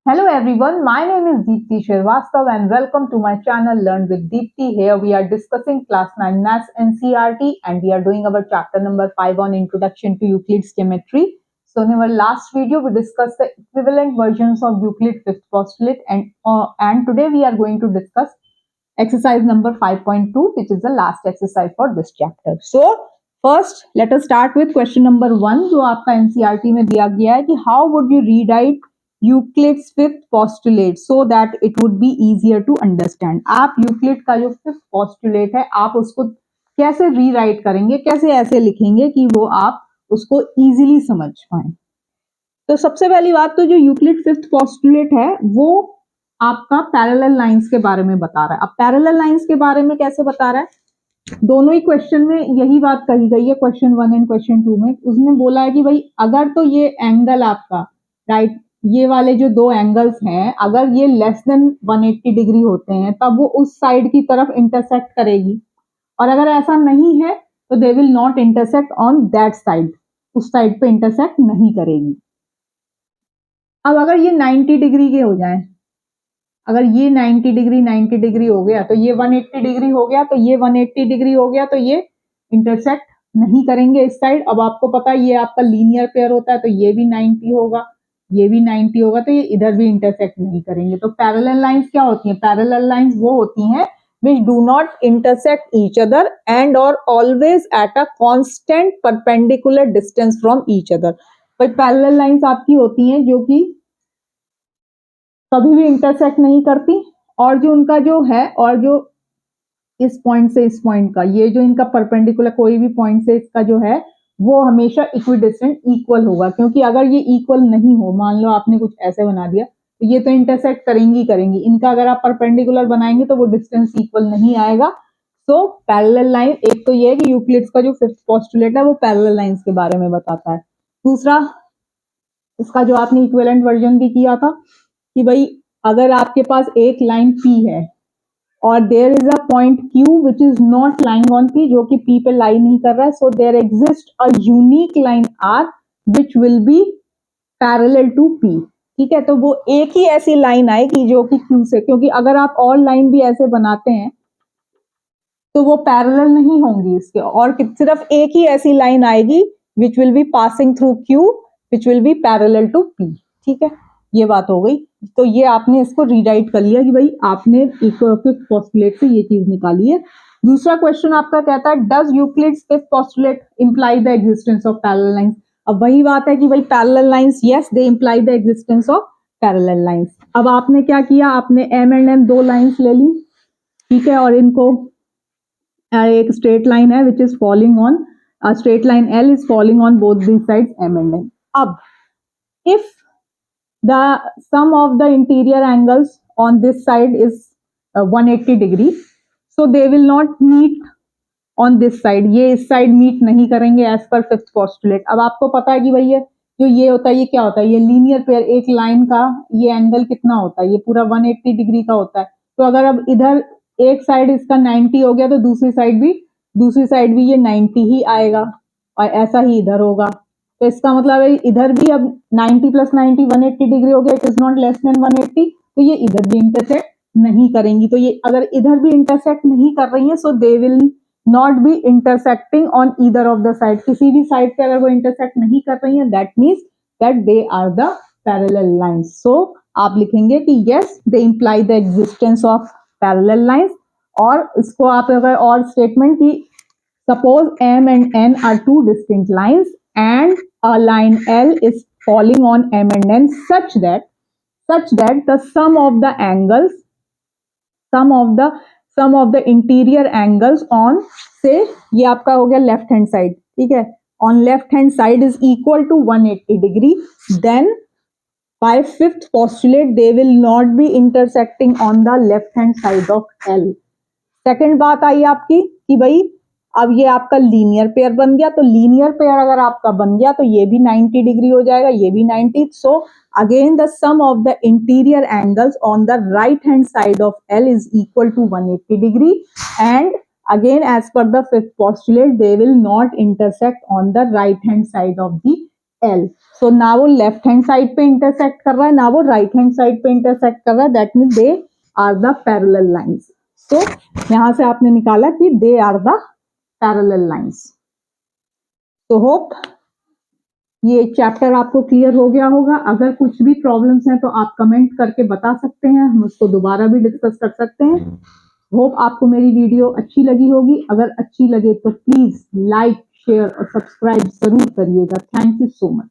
Hello everyone, my name is Deepti Shrivastava and welcome to my channel Learn with Deepti. Here we are discussing class 9 Maths NCERT and we are doing our chapter number 5 on Introduction to Euclid's Geometry. So in our last video we discussed the equivalent versions of Euclid's fifth postulate and today we are going to discuss exercise number 5.2 which is the last exercise for this chapter. So first let us start with question number 1 जो आपका NCERT में दिया गया है कि how would you rewrite Euclid's fifth postulate so that it would be easier to understand. आप Euclid का जो फिफ्थ पोस्टुलेट है आप उसको कैसे रीराइट करेंगे, कैसे ऐसे लिखेंगे कि वो आप उसको इजीली समझ पाए। तो सबसे पहली बात तो जो यूक्लिड फिफ्थ पोस्टुलेट है वो आपका पैरेलल लाइंस के बारे में बता रहा है। अब पैरेलल लाइंस के बारे में कैसे बता रहा है, दोनों ही क्वेश्चन में यही बात कही गई है, क्वेश्चन 1 एंड क्वेश्चन 2 में। उसने बोला है कि भाई अगर तो ये एंगल आपका राइट, ये वाले जो दो एंगल्स हैं अगर ये लेस देन 180 डिग्री होते हैं तब वो उस साइड की तरफ इंटरसेक्ट करेगी, और अगर ऐसा नहीं है तो दे will not intersect on that side, उस साइड पे इंटरसेक्ट नहीं करेगी। अब अगर ये 90 डिग्री के हो जाए, अगर ये 90 डिग्री हो गया तो ये 180 डिग्री हो गया, तो ये 180 डिग्री हो गया, तो ये इंटरसेक्ट नहीं करेंगे इस साइड। अब आपको पता है ये आपका लीनियर पेयर होता है तो ये भी 90 होगा, ये भी 90 होगा, तो ये इधर भी इंटरसेक्ट नहीं करेंगे। तो पैरेलल लाइंस क्या होती हैं? पैरेलल लाइंस वो होती हैं which do not intersect each other and or always at a constant perpendicular distance from each other। तो पैरेलल लाइंस आपकी होती हैं जो कि कभी भी इंटरसेक्ट नहीं करती, और जो उनका जो है, और जो इस पॉइंट से इस पॉइंट का ये जो इनका परपेंडिकुलर कोई भी पॉइंट से इसका जो है वो हमेशा इक्विडिस्टेंट इक्वल होगा। क्योंकि अगर ये इक्वल नहीं हो, मान लो आपने कुछ ऐसे बना दिया तो ये तो इंटरसेक्ट करेंगी करेंगी, इनका अगर आप परपेंडिकुलर बनाएंगे तो वो डिस्टेंस इक्वल नहीं आएगा। सो पैरेलल लाइन, एक तो ये है कि यूक्लिड्स का जो फिफ्थ पोस्टुलेट है वो पैरेलल लाइंस के बारे में बताता है। दूसरा, इसका जो आपने इक्विवेलेंट वर्जन भी किया था कि भाई अगर आपके पास एक लाइन P है और there is a point Q which is not lying on P, जो कि P पे लाई नहीं कर रहा है, so there exist a unique line R which will be parallel to P। ठीक है, तो वो एक ही ऐसी लाइन आएगी जो कि Q से, क्योंकि अगर आप और लाइन भी ऐसे बनाते हैं तो वो पैरेलल नहीं होंगी इसके, और सिर्फ एक ही ऐसी लाइन आएगी which will be passing through Q which will be parallel to P। ठीक है, ये बात हो गई। तो ये आपने इसको रीराइट कर लिया कि भाई आपने फिफ्थ पोस्टुलेट से ये चीज निकाली है। दूसरा क्वेश्चन आपका कहता है does Euclid's fifth postulate imply the existence of parallel lines. अब वही बात है कि भाई parallel lines, yes they imply the existence of parallel lines. अब आपने क्या किया, आपने M एंड N दो लाइंस ले ली, ठीक है, और इनको एक स्ट्रेट लाइन है which is falling on, straight line L is falling on both this sides M and N। अब if the sum of the interior angles on this side is 180 degree, so they will not meet on this side, ये इस side meet नहीं करेंगे as per fifth postulate. अब आपको पता है कि भाई ये होता है, ये क्या होता है, ये लीनियर पेयर, एक लाइन का ये एंगल कितना होता है, ये पूरा 180 डिग्री का होता है। तो अगर अब इधर एक साइड इसका 90 हो गया तो दूसरी साइड भी ये 90 ही आएगा, और ऐसा ही इधर होगा। तो इसका मतलब है इधर भी अब 90 प्लस 90 180 डिग्री हो गया, it is not less than 180, तो ये इधर भी इंटरसेक्ट नहीं करेंगी। तो ये अगर इधर भी इंटरसेक्ट नहीं कर रही है so they will not be intersecting on either of the side, किसी भी साइड पे अगर वो इंटरसेक्ट नहीं कर रही है that means that they are the parallel lines. So आप लिखेंगे कि yes they imply the existence of parallel lines. और इसको आप अगर और स्टेटमेंट की suppose M and N are two distinct lines and a line L is falling on M and N such that the sum of the angles, sum of the interior angles on, say ये आपका हो गया left hand side, ठीक है, on left hand side is equal to 180 degree, then by fifth postulate they will not be intersecting on the left hand side of L। Second बात आई आपकी कि भाई अब ये आपका लीनियर पेयर बन गया, तो लीनियर पेयर अगर आपका बन गया तो ये भी 90 डिग्री हो जाएगा, ये भी 90। So again the sum of the interior angles on the right hand side of L is equal to 180 degree, and again as per the fifth postulate they will not intersect on the right hand side of the L. So ना वो left hand side पे intersect कर रहा है, ना वो right hand side पे intersect कर रहा है. That means they are the parallel lines. तो यहां से आपने निकाला कि they are the parallel lines. तो होप ये चैप्टर आपको क्लियर हो गया होगा. अगर कुछ भी प्रॉब्लम्स हैं तो आप कमेंट करके बता सकते हैं, हम उसको दोबारा भी डिस्कस कर सकते हैं. होप आपको मेरी वीडियो अच्छी लगी होगी. अगर अच्छी लगे तो प्लीज लाइक, शेयर और सब्सक्राइब जरूर करिएगा. Thank you so much.